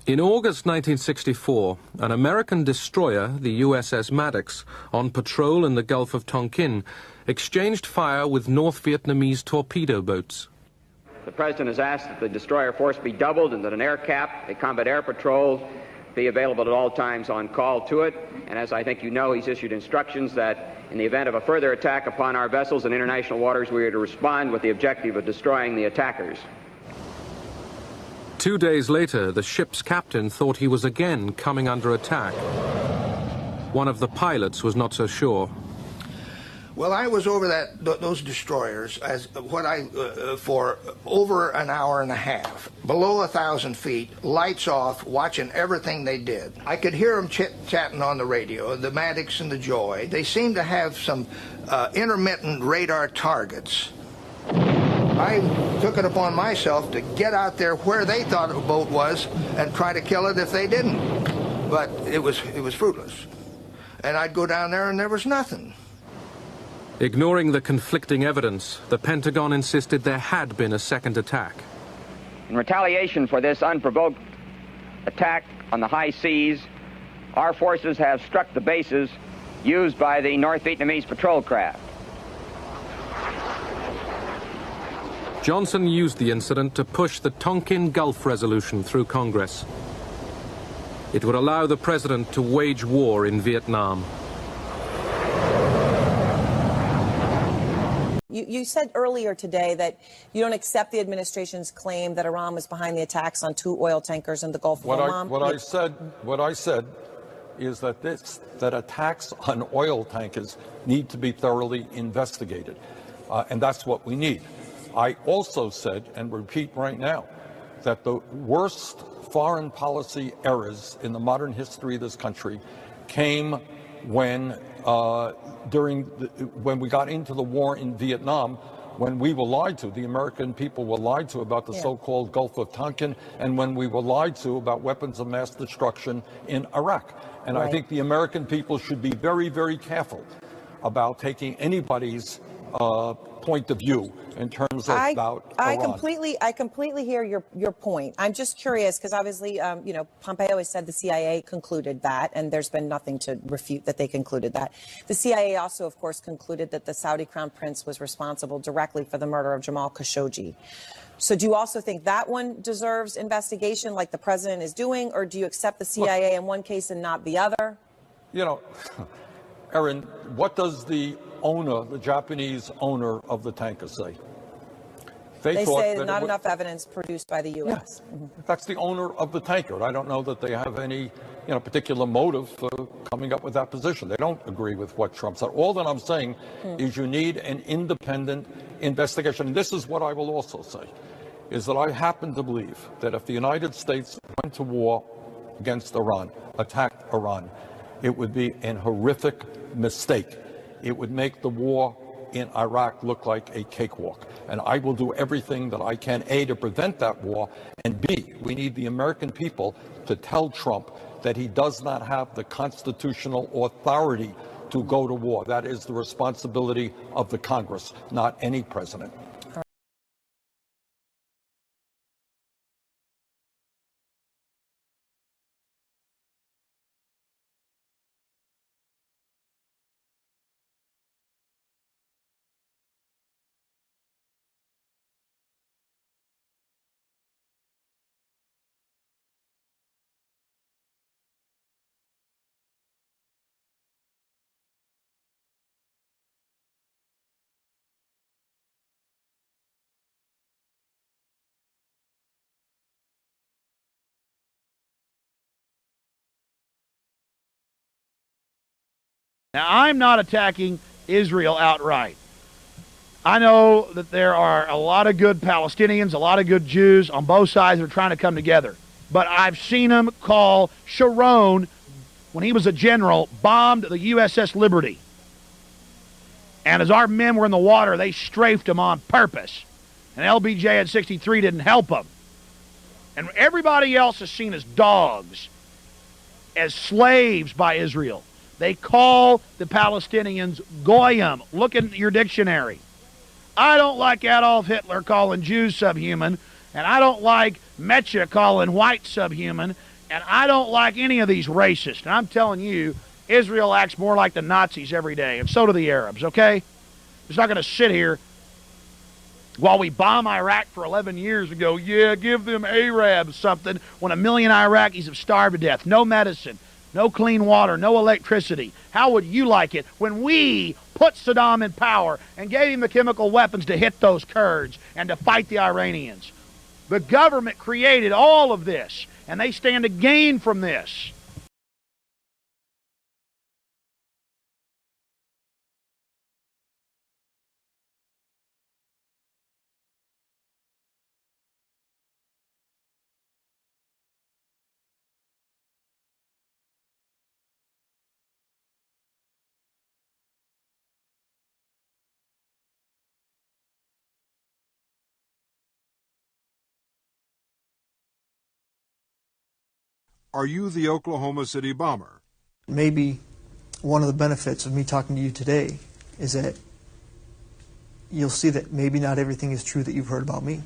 In August 1964, an American destroyer, the USS Maddox, on patrol in the Gulf of Tonkin, exchanged fire with North Vietnamese torpedo boats. The President has asked that the destroyer force be doubled and that an air cap, a combat air patrol, be available at all times on call to it. And as I think you know, he's issued instructions that in the event of a further attack upon our vessels in international waters, we are to respond with the objective of destroying the attackers. 2 days later, the ship's captain thought he was again coming under attack. One of the pilots was not so sure. Well, I was over those destroyers for over an hour and a half, below 1,000 feet, lights off, watching everything they did. I could hear them chit-chatting on the radio, the Maddox and the Joy. They seemed to have some intermittent radar targets. I took it upon myself to get out there where they thought a boat was and try to kill it if they didn't. But it was fruitless. And I'd go down there and there was nothing. Ignoring the conflicting evidence, the Pentagon insisted there had been a second attack. In retaliation for this unprovoked attack on the high seas, our forces have struck the bases used by the North Vietnamese patrol craft. Johnson used the incident to push the Tonkin Gulf Resolution through Congress. It would allow the president to wage war in Vietnam. You said earlier today that you don't accept the administration's claim that Iran was behind the attacks on 2 oil tankers in the Gulf of Oman. What I said is that attacks on oil tankers need to be thoroughly investigated, and that's what we need. I also said, and repeat right now, that the worst foreign policy errors in the modern history of this country came when we got into the war in Vietnam, when we were lied to, the American people were lied to about the so-called Gulf of Tonkin, and when we were lied to about weapons of mass destruction in Iraq. And I think the American people should be very, very careful about taking anybody's point of view in terms of about Iran. I completely hear your point. I'm just curious because obviously, Pompeo has said the CIA concluded that, and there's been nothing to refute that they concluded that. The CIA also, of course, concluded that the Saudi Crown Prince was responsible directly for the murder of Jamal Khashoggi. So do you also think that one deserves investigation like the president is doing, or do you accept the CIA in one case and not the other? You know, Erin, what does the owner, the Japanese owner of the tanker say? They say there's not enough evidence produced by the U.S. Yeah, that's the owner of the tanker. I don't know that they have any particular motive for coming up with that position. They don't agree with what Trump said. All that I'm saying is you need an independent investigation. And this is what I will also say, is that I happen to believe that if the United States went to war against Iran, attacked Iran, it would be an horrific mistake. It would make the war in Iraq look like a cakewalk. And I will do everything that I can, A, to prevent that war, and B, we need the American people to tell Trump that he does not have the constitutional authority to go to war. That is the responsibility of the Congress, not any president. Now, I'm not attacking Israel outright. I know that there are a lot of good Palestinians, a lot of good Jews on both sides that are trying to come together. But I've seen them call Sharon, when he was a general, bombed the USS Liberty. And as our men were in the water, they strafed him on purpose. And LBJ at 63 didn't help him. And everybody else is seen as dogs, as slaves by Israel. They call the Palestinians goyim. Look in your dictionary. I don't like Adolf Hitler calling Jews subhuman, and I don't like Mecha calling white subhuman, And I don't like any of these racists. And I'm telling you, Israel acts more like the Nazis every day, and so do the Arabs, okay? It's not going to sit here while we bomb Iraq for 11 years and go, yeah, give them Arabs something, when 1 million Iraqis have starved to death. No medicine, no clean water, no electricity. How would you like it when we put Saddam in power and gave him the chemical weapons to hit those Kurds and to fight the Iranians? The government created all of this, and they stand to gain from this. Are you the Oklahoma City bomber? Maybe one of the benefits of me talking to you today is that you'll see that maybe not everything is true that you've heard about me.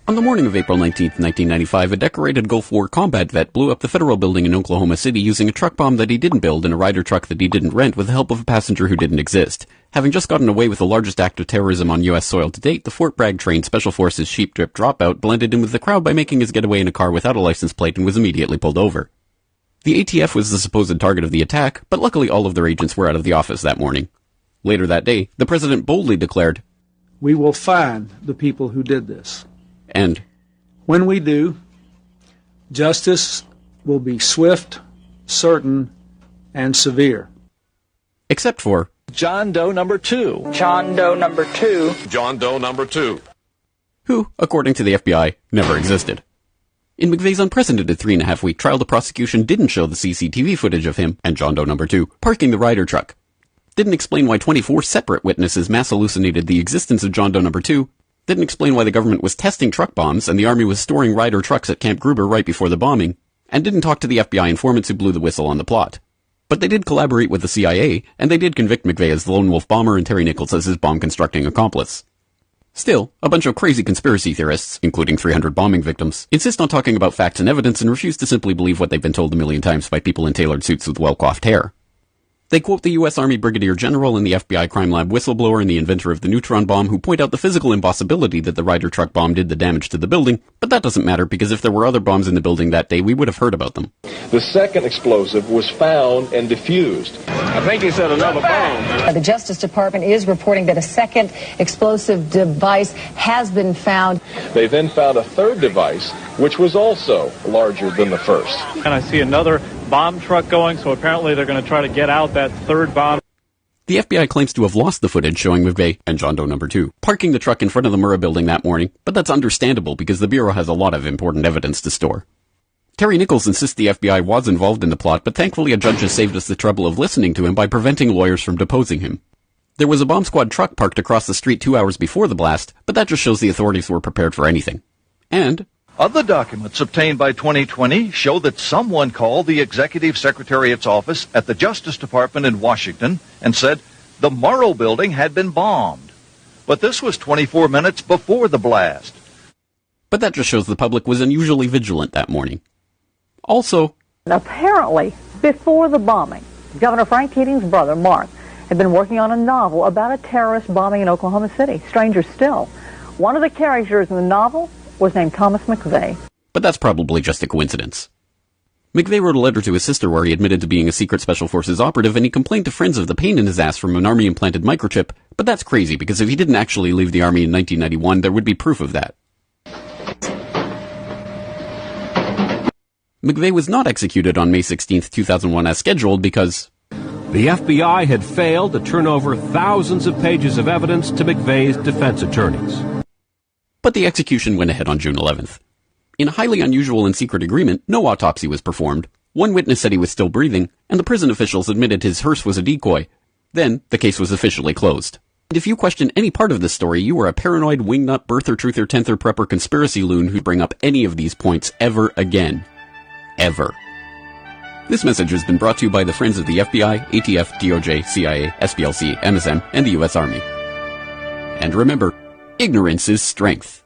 On the morning of April 19, 1995, a decorated Gulf War combat vet blew up the federal building in Oklahoma City using a truck bomb that he didn't build and a Ryder truck that he didn't rent with the help of a passenger who didn't exist. Having just gotten away with the largest act of terrorism on U.S. soil to date, the Fort Bragg-trained Special Forces Sheep Drip Dropout blended in with the crowd by making his getaway in a car without a license plate and was immediately pulled over. The ATF was the supposed target of the attack, but luckily all of their agents were out of the office that morning. Later that day, the president boldly declared, "We will find the people who did this. And when we do, justice will be swift, certain, and severe." Except for John Doe number 2. John Doe number 2. John Doe number 2. Who, according to the FBI, never existed. In McVeigh's unprecedented 3.5-week trial, the prosecution didn't show the CCTV footage of him and John Doe number 2 parking the Ryder truck. Didn't explain why 24 separate witnesses mass hallucinated the existence of John Doe number 2. Didn't explain why the government was testing truck bombs and the Army was storing Ryder trucks at Camp Gruber right before the bombing. And didn't talk to the FBI informants who blew the whistle on the plot. But they did collaborate with the CIA, and they did convict McVeigh as the lone wolf bomber and Terry Nichols as his bomb-constructing accomplice. Still, a bunch of crazy conspiracy theorists, including 300 bombing victims, insist on talking about facts and evidence and refuse to simply believe what they've been told a million times by people in tailored suits with well-coiffed hair. They quote the U.S. Army Brigadier General and the FBI crime lab whistleblower and the inventor of the neutron bomb who point out the physical impossibility that the Ryder truck bomb did the damage to the building, but that doesn't matter because if there were other bombs in the building that day, we would have heard about them. The second explosive was found and defused. I think he said another bomb. The Justice Department is reporting that a second explosive device has been found. They then found a third device, which was also larger than the first. And I see another bomb truck going, so apparently they're going to try to get out that third bomb. The FBI claims to have lost the footage showing McVeigh and John Doe number 2 parking the truck in front of the Murrah building that morning, but that's understandable because the Bureau has a lot of important evidence to store. Terry Nichols insists the FBI was involved in the plot, but thankfully a judge has saved us the trouble of listening to him by preventing lawyers from deposing him. There was a bomb squad truck parked across the street 2 hours before the blast, but that just shows the authorities were prepared for anything. And other documents obtained by 2020 show that someone called the Executive Secretariat's office at the Justice Department in Washington and said the Murrah building had been bombed. But this was 24 minutes before the blast. But that just shows the public was unusually vigilant that morning. Also, apparently, before the bombing, Governor Frank Keating's brother, Mark, had been working on a novel about a terrorist bombing in Oklahoma City. Stranger still, one of the characters in the novel was named Thomas McVeigh. But that's probably just a coincidence. McVeigh wrote a letter to his sister where he admitted to being a secret Special Forces operative, and he complained to friends of the pain in his ass from an Army-implanted microchip, but that's crazy because if he didn't actually leave the Army in 1991, there would be proof of that. McVeigh was not executed on May 16, 2001 as scheduled because the FBI had failed to turn over thousands of pages of evidence to McVeigh's defense attorneys. But the execution went ahead on June 11th. In a highly unusual and secret agreement, no autopsy was performed. One witness said he was still breathing, and the prison officials admitted his hearse was a decoy. Then, the case was officially closed. And if you question any part of this story, you are a paranoid, wingnut, birther, truther, tenther, prepper, conspiracy loon who'd bring up any of these points ever again. Ever. This message has been brought to you by the friends of the FBI, ATF, DOJ, CIA, SPLC, MSM, and the U.S. Army. And remember, ignorance is strength.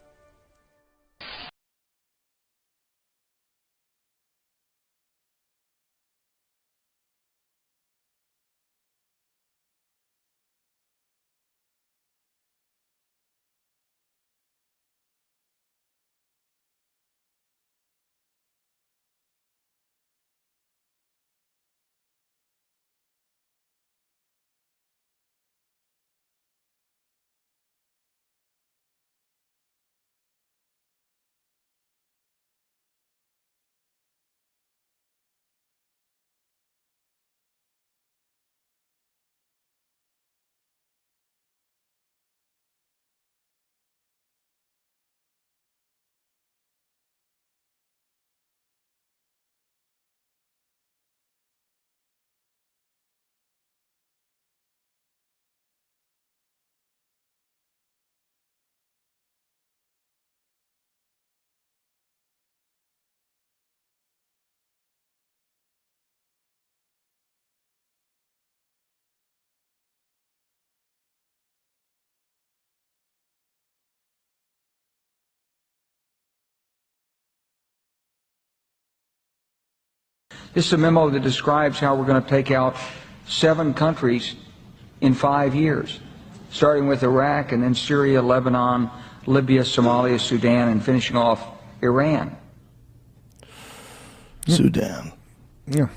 This is a memo that describes how we're going to take out 7 countries in 5 years, starting with Iraq and then Syria, Lebanon, Libya, Somalia, Sudan, and finishing off Iran. Sudan. Yeah.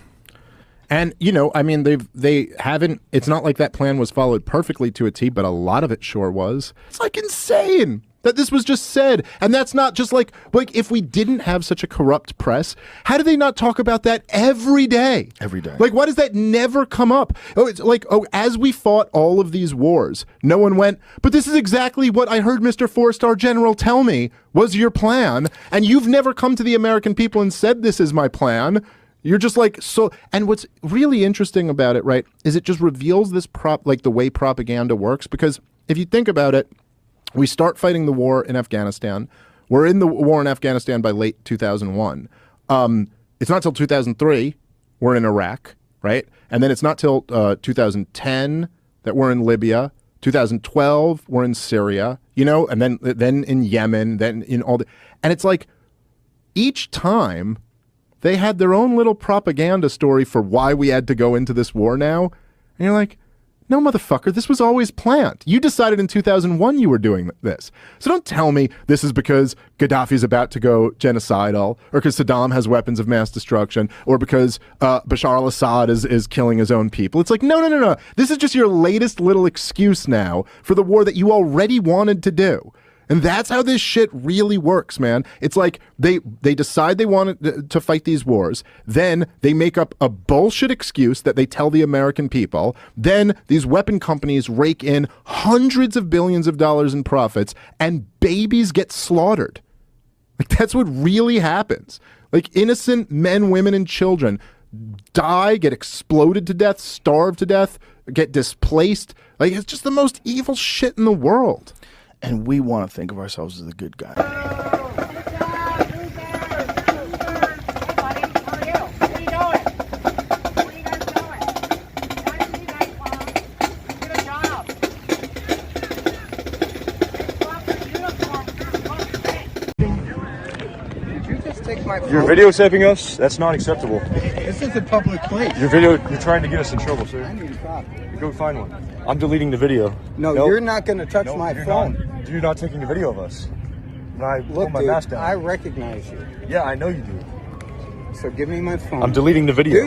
And, you know, I mean, they haven't, it's not like that plan was followed perfectly to a T, but a lot of it sure was. It's like insane that this was just said. And that's not just like if we didn't have such a corrupt press, how do they not talk about that every day? Every day. Like, why does that never come up? Oh, it's like, oh, as we fought all of these wars, no one went, but this is exactly what I heard Mr. 4-star General tell me was your plan. And you've never come to the American people and said, this is my plan. You're just like, so, and what's really interesting about it, right, is it just reveals this the way propaganda works. Because if you think about it, we start fighting the war in Afghanistan. We're in the war in Afghanistan by late 2001. It's not till 2003 we're in Iraq, right? And then it's not till 2010 that we're in Libya. 2012 we're in Syria, you know, and then in Yemen, then in all the, and it's like each time they had their own little propaganda story for why we had to go into this war now. And you're like, no, motherfucker, this was always planned. You decided in 2001 you were doing this. So don't tell me this is because Gaddafi's about to go genocidal, or because Saddam has weapons of mass destruction, or because Bashar al-Assad is killing his own people. It's like, no. This is just your latest little excuse now for the war that you already wanted to do. And that's how this shit really works, man. It's like they decide they want to fight these wars. Then they make up a bullshit excuse that they tell the American people. Then these weapon companies rake in hundreds of billions of dollars in profits, and babies get slaughtered. Like, that's what really happens. Like, innocent men, women, and children die, get exploded to death, starve to death, get displaced. Like, it's just the most evil shit in the world. And we want to think of ourselves as the good guy. You're videotaping us? That's not acceptable. This is a public place. You're trying to get us in trouble, sir. I need a cop. Go find one. I'm deleting the video. No, nope. You're not going to touch my phone. You're not taking the video of us. When I pull my dude, mask down. I recognize you. Yeah, I know you do. So give me my phone. I'm deleting the video.